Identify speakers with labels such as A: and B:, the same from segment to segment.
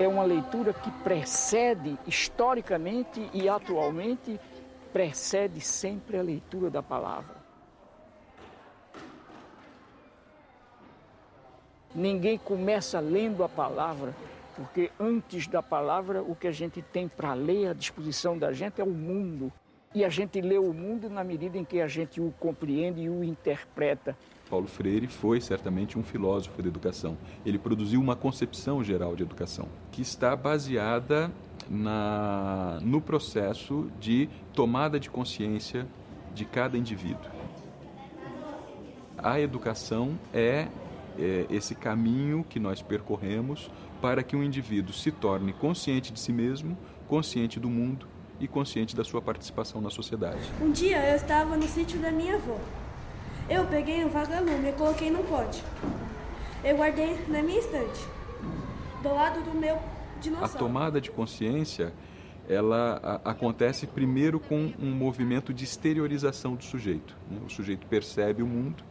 A: é uma leitura que precede, historicamente e atualmente, precede sempre a leitura da palavra. Ninguém começa lendo a palavra, porque antes da palavra o que a gente tem para ler à disposição da gente é o mundo. E a gente lê o mundo na medida em que a gente o compreende e o interpreta.
B: Paulo Freire foi certamente um filósofo da educação. Ele produziu uma concepção geral de educação, que está baseada no processo de tomada de consciência de cada indivíduo. A educação é esse caminho que nós percorremos para que um indivíduo se torne consciente de si mesmo, consciente do mundo e consciente da sua participação na sociedade.
C: Um dia eu estava no sítio da minha avó. Eu peguei um vagalume e coloquei num pote. Eu guardei na minha estante, do lado do meu dinossauro.
B: A tomada de consciência, ela acontece primeiro com um movimento de exteriorização do sujeito, né? O sujeito percebe o mundo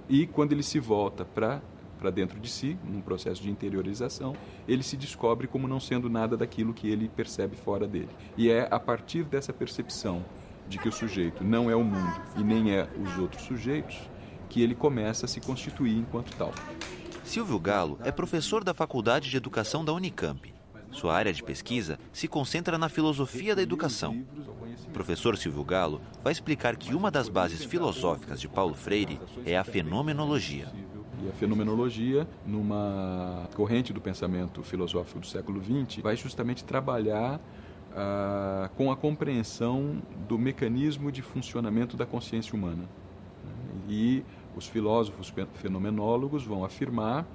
B: e quando ele se volta para dentro de si, num processo de interiorização, ele se descobre como não sendo nada daquilo que ele percebe fora dele. E é a partir dessa percepção de que o sujeito não é o mundo e nem é os outros sujeitos que ele começa a se constituir enquanto tal.
D: Silvio Galo é professor da Faculdade de Educação da Unicamp. Sua área de pesquisa se concentra na filosofia da educação. O professor Silvio Galo vai explicar que uma das bases filosóficas de Paulo Freire é a fenomenologia.
B: E a fenomenologia, numa corrente do pensamento filosófico do século XX, vai justamente trabalhar com a compreensão do mecanismo de funcionamento da consciência humana. E os filósofos fenomenólogos vão afirmar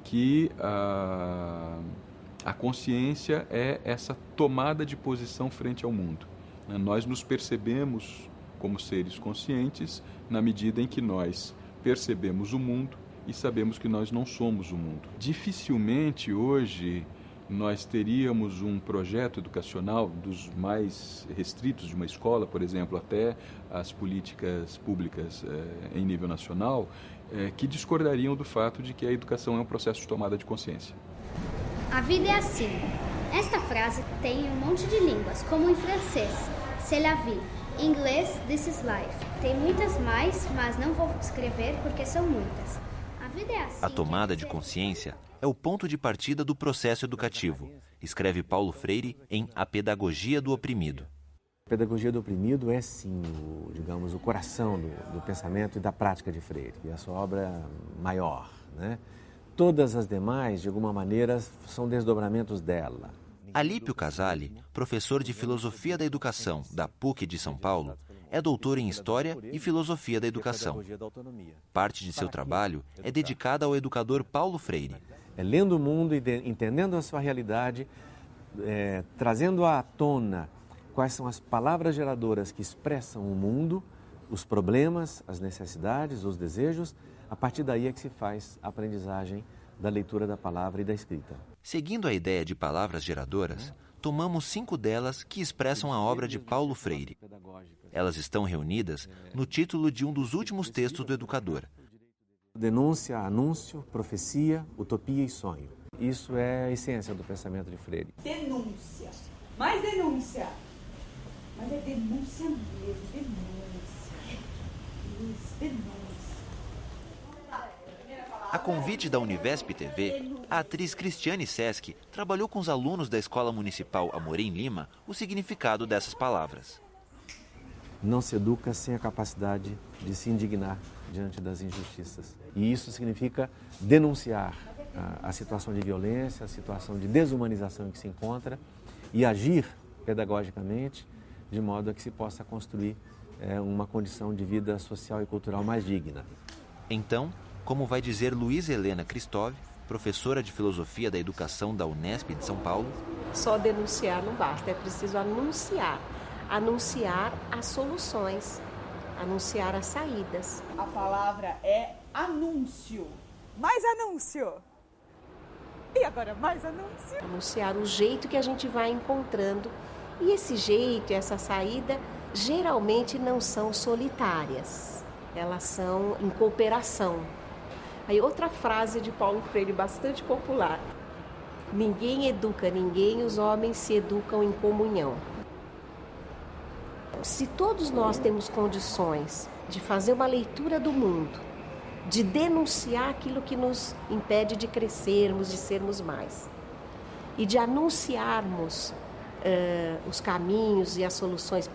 B: que a consciência é essa tomada de posição frente ao mundo. Nós nos percebemos como seres conscientes na medida em que nós percebemos o mundo e sabemos que nós não somos o mundo. Dificilmente hoje nós teríamos um projeto educacional dos mais restritos de uma escola, por exemplo, até as políticas públicas em nível nacional, que discordariam do fato de que a educação é um processo de tomada de consciência.
E: A vida é assim. Esta frase tem um monte de línguas, como em francês, c'est la vie. Em inglês, this is life. Tem muitas mais, mas não vou escrever porque são muitas. A vida é assim.
D: A tomada de consciência é o ponto de partida do processo educativo, escreve Paulo Freire em A Pedagogia do Oprimido.
F: A pedagogia do oprimido é, sim, o coração do pensamento e da prática de Freire, e a sua obra maior, né? Todas as demais, de alguma maneira, são desdobramentos dela.
D: Alípio Casale, professor de Filosofia da Educação da PUC de São Paulo, é doutor em História e Filosofia da Educação. Parte de seu trabalho é dedicada ao educador Paulo Freire.
F: Lendo o mundo e entendendo a sua realidade, trazendo à tona quais são as palavras geradoras que expressam o mundo, os problemas, as necessidades, os desejos. A partir daí é que se faz a aprendizagem da leitura da palavra e da escrita.
D: Seguindo a ideia de palavras geradoras, tomamos 5 delas que expressam a obra de Paulo Freire. Elas estão reunidas no título de um dos últimos textos do educador.
F: Denúncia, anúncio, profecia, utopia e sonho. Isso é a essência do pensamento de Freire.
G: Denúncia. Mais denúncia. Mas é denúncia mesmo, denúncia. Isso, denúncia.
D: A convite da Univesp TV, a atriz Cristiane Sesc trabalhou com os alunos da Escola Municipal Amorim Lima o significado dessas palavras.
F: Não se educa sem a capacidade de se indignar diante das injustiças. E isso significa denunciar a situação de violência, a situação de desumanização em que se encontra e agir pedagogicamente de modo a que se possa construir uma condição de vida social e cultural mais digna.
D: Então, como vai dizer Luísa Helena Cristóvão, professora de Filosofia da Educação da Unesp de São Paulo,
H: só denunciar não basta, é preciso anunciar. Anunciar as soluções, anunciar as saídas.
G: A palavra é anúncio. Mais anúncio. E agora mais anúncio.
H: Anunciar o jeito que a gente vai encontrando. E esse jeito, essa saída, geralmente não são solitárias. Elas são em cooperação. Aí outra frase de Paulo Freire bastante popular. Ninguém educa ninguém, os homens se educam em comunhão. Se todos nós temos condições de fazer uma leitura do mundo, de denunciar aquilo que nos impede de crescermos, de sermos mais, e de anunciarmos os caminhos e as soluções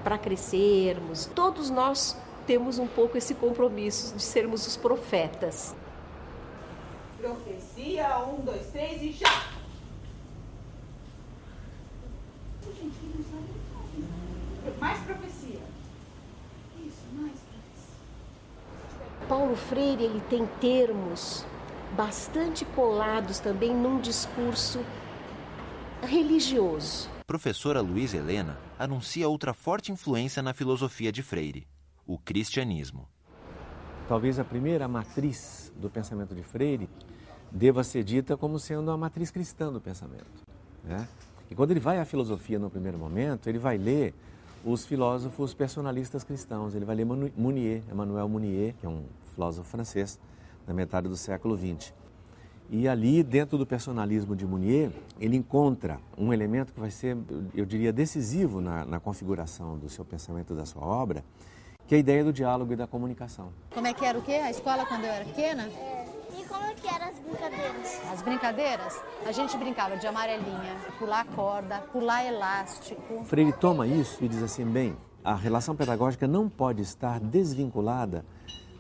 H: para crescermos, todos nós temos um pouco esse compromisso de sermos os profetas.
G: Profecia, 1, 2, 3 e já! Mais profecia. Isso, mais profecia.
H: Paulo Freire, ele tem termos bastante colados também num discurso religioso.
D: Professora Luísa Helena anuncia outra forte influência na filosofia de Freire, o cristianismo.
F: Talvez a primeira matriz do pensamento de Freire deva ser dita como sendo a matriz cristã do pensamento, né? E quando ele vai à filosofia no primeiro momento, ele vai ler os filósofos personalistas cristãos. Ele vai ler Mounier, Emmanuel Mounier, que é um filósofo francês da metade do século XX. E ali, dentro do personalismo de Mounier, ele encontra um elemento que vai ser, eu diria, decisivo na configuração do seu pensamento e da sua obra, que é a ideia do diálogo e da comunicação.
I: Como é que era o quê? A escola quando eu era pequena?
J: E como é que eram as brincadeiras?
I: As brincadeiras? A gente brincava de amarelinha, pular corda, pular elástico.
F: Freire toma isso e diz assim, bem, a relação pedagógica não pode estar desvinculada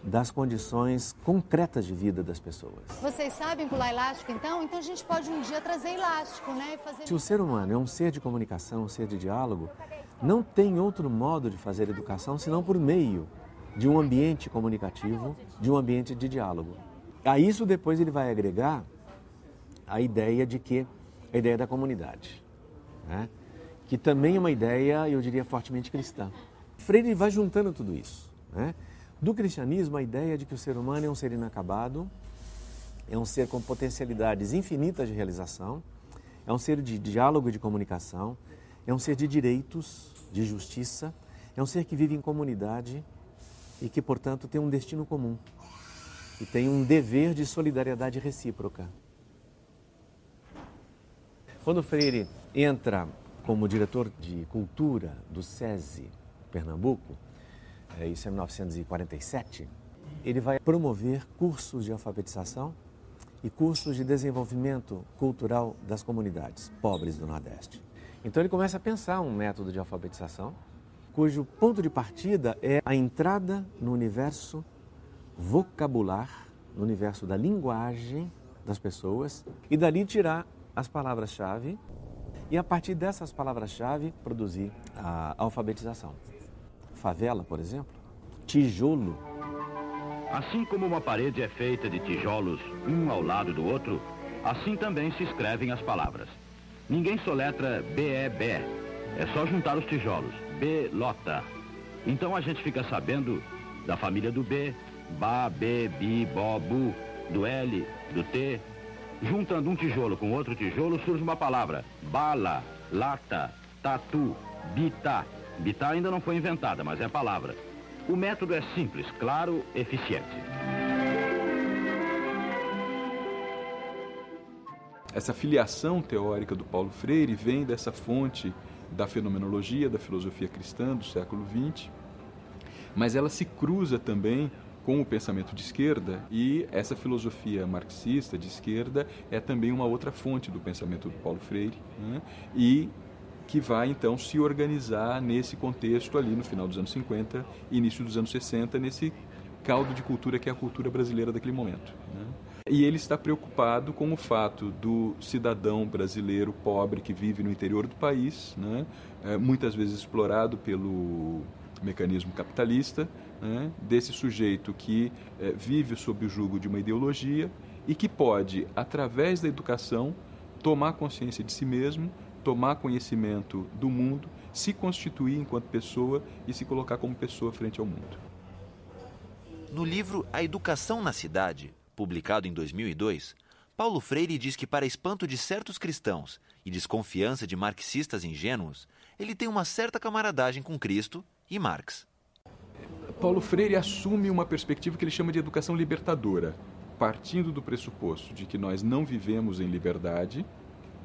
F: das condições concretas de vida das pessoas.
I: Vocês sabem pular elástico, então? Então a gente pode um dia trazer elástico, né? E fazer...
F: Se o ser humano é um ser de comunicação, um ser de diálogo, não tem outro modo de fazer educação senão por meio de um ambiente comunicativo, de um ambiente de diálogo. A isso depois ele vai agregar a ideia da comunidade, né? Que também é uma ideia, eu diria, fortemente cristã. Freire vai juntando tudo isso, né? Do cristianismo, a ideia de que o ser humano é um ser inacabado, é um ser com potencialidades infinitas de realização, é um ser de diálogo e de comunicação, é um ser de direitos, de justiça, é um ser que vive em comunidade e que, portanto, tem um destino comum e tem um dever de solidariedade recíproca. Quando Freire entra como diretor de cultura do SESI Pernambuco, isso é em 1947, ele vai promover cursos de alfabetização e cursos de desenvolvimento cultural das comunidades pobres do Nordeste. Então ele começa a pensar um método de alfabetização cujo ponto de partida é a entrada no universo vocabular, no universo da linguagem das pessoas e dali tirar as palavras-chave e a partir dessas palavras-chave produzir a alfabetização. Favela, por exemplo, tijolo.
K: Assim como uma parede é feita de tijolos um ao lado do outro, assim também se escrevem as palavras. Ninguém soletra B-E-B, é só juntar os tijolos, B-lota. Então a gente fica sabendo da família do B, Ba, Be, Bi, Bo, Bu, do L, do T. Juntando um tijolo com outro tijolo surge uma palavra, bala, lata, tatu, bita. Bita ainda não foi inventada, mas é palavra. O método é simples, claro, eficiente.
B: Essa filiação teórica do Paulo Freire vem dessa fonte da fenomenologia, da filosofia cristã do século XX, mas ela se cruza também com o pensamento de esquerda e essa filosofia marxista de esquerda é também uma outra fonte do pensamento do Paulo Freire, né? E que vai então se organizar nesse contexto ali no final dos anos 50, início dos anos 60, nesse caldo de cultura que é a cultura brasileira daquele momento, né? E ele está preocupado com o fato do cidadão brasileiro pobre que vive no interior do país, né? Muitas vezes explorado pelo mecanismo capitalista, né? Desse sujeito que vive sob o jugo de uma ideologia e que pode, através da educação, tomar consciência de si mesmo, tomar conhecimento do mundo, se constituir enquanto pessoa e se colocar como pessoa frente ao mundo.
D: No livro A Educação na Cidade, publicado em 2002, Paulo Freire diz que, para espanto de certos cristãos e desconfiança de marxistas ingênuos, ele tem uma certa camaradagem com Cristo e Marx.
B: Paulo Freire assume uma perspectiva que ele chama de educação libertadora. partindo do pressuposto de que nós não vivemos em liberdade,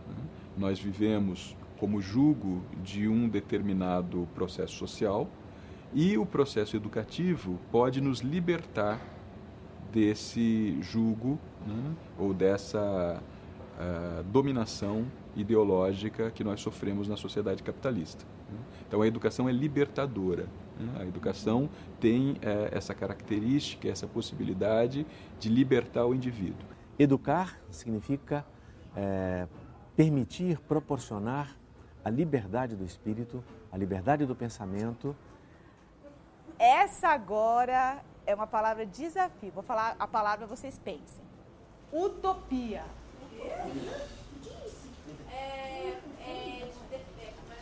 B: né? Nós vivemos como jugo de um determinado processo social, e o processo educativo pode nos libertar desse jugo, né? Ou dessa dominação ideológica que nós sofremos na sociedade capitalista. Né? Então a educação é libertadora. A educação tem essa característica, essa possibilidade de libertar o indivíduo.
F: Educar significa permitir, proporcionar a liberdade do espírito, a liberdade do pensamento.
G: Essa agora é uma palavra desafio. Vou falar a palavra, vocês pensem. Utopia.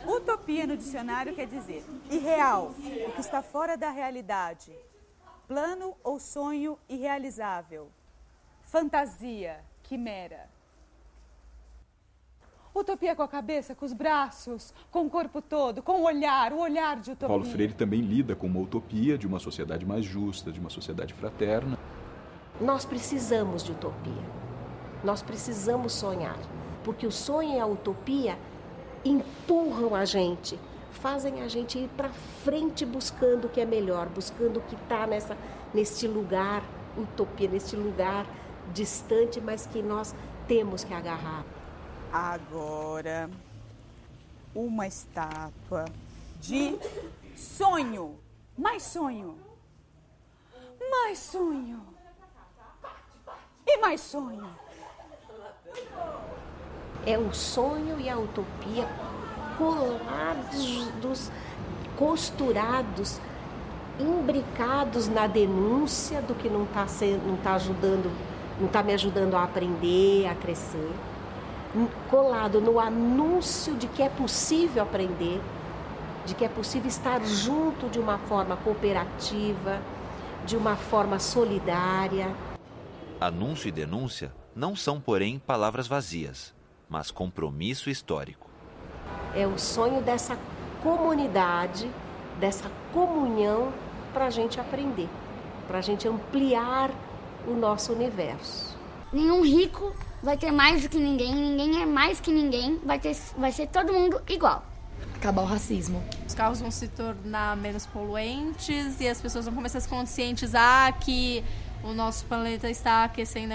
G: Utopia no dicionário quer dizer irreal, o que está fora da realidade, plano ou sonho irrealizável, fantasia, quimera. Utopia com a cabeça, com os braços, com o corpo todo, com o olhar de utopia.
B: Paulo Freire também lida com uma utopia de uma sociedade mais justa, de uma sociedade fraterna.
H: Nós precisamos de utopia, nós precisamos sonhar, porque o sonho e a utopia empurram a gente, fazem a gente ir para frente buscando o que é melhor, buscando o que está neste lugar, utopia, neste lugar distante, mas que nós temos que agarrar.
G: Agora, uma estátua de sonho, mais sonho, mais sonho e mais sonho.
H: É o sonho e a utopia colados, costurados, imbricados na denúncia do que não está me ajudando a aprender, a crescer, colado no anúncio de que é possível aprender, de que é possível estar junto de uma forma cooperativa, de uma forma solidária.
D: Anúncio e denúncia não são, porém, palavras vazias, mas compromisso histórico.
H: É o sonho dessa comunidade, dessa comunhão para a gente aprender, para a gente ampliar o nosso universo.
J: Nenhum rico vai ter mais do que ninguém, ninguém é mais que ninguém, vai ser todo mundo igual.
L: Acabar o racismo. Os carros vão se tornar menos poluentes e as pessoas vão começar a se conscientizar que o nosso planeta está aquecendo.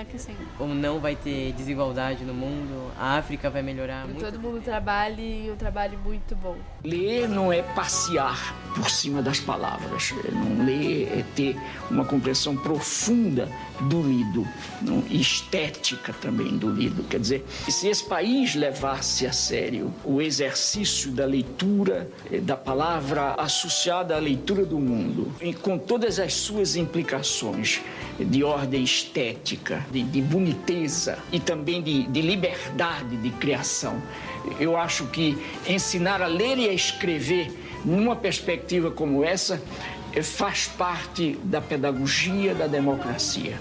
M: Ou não vai ter desigualdade no mundo, a África vai melhorar muito.
L: Todo mundo trabalhe, um trabalho muito bom.
A: Ler não é passear por cima das palavras. Não ler é ter uma compreensão profunda do lido, estética também do lido. Quer dizer, se esse país levasse a sério o exercício da leitura da palavra associada à leitura do mundo, e com todas as suas implicações de ordem estética, de boniteza e também de liberdade de criação, eu acho que ensinar a ler e a escrever numa perspectiva como essa faz parte da pedagogia da democracia.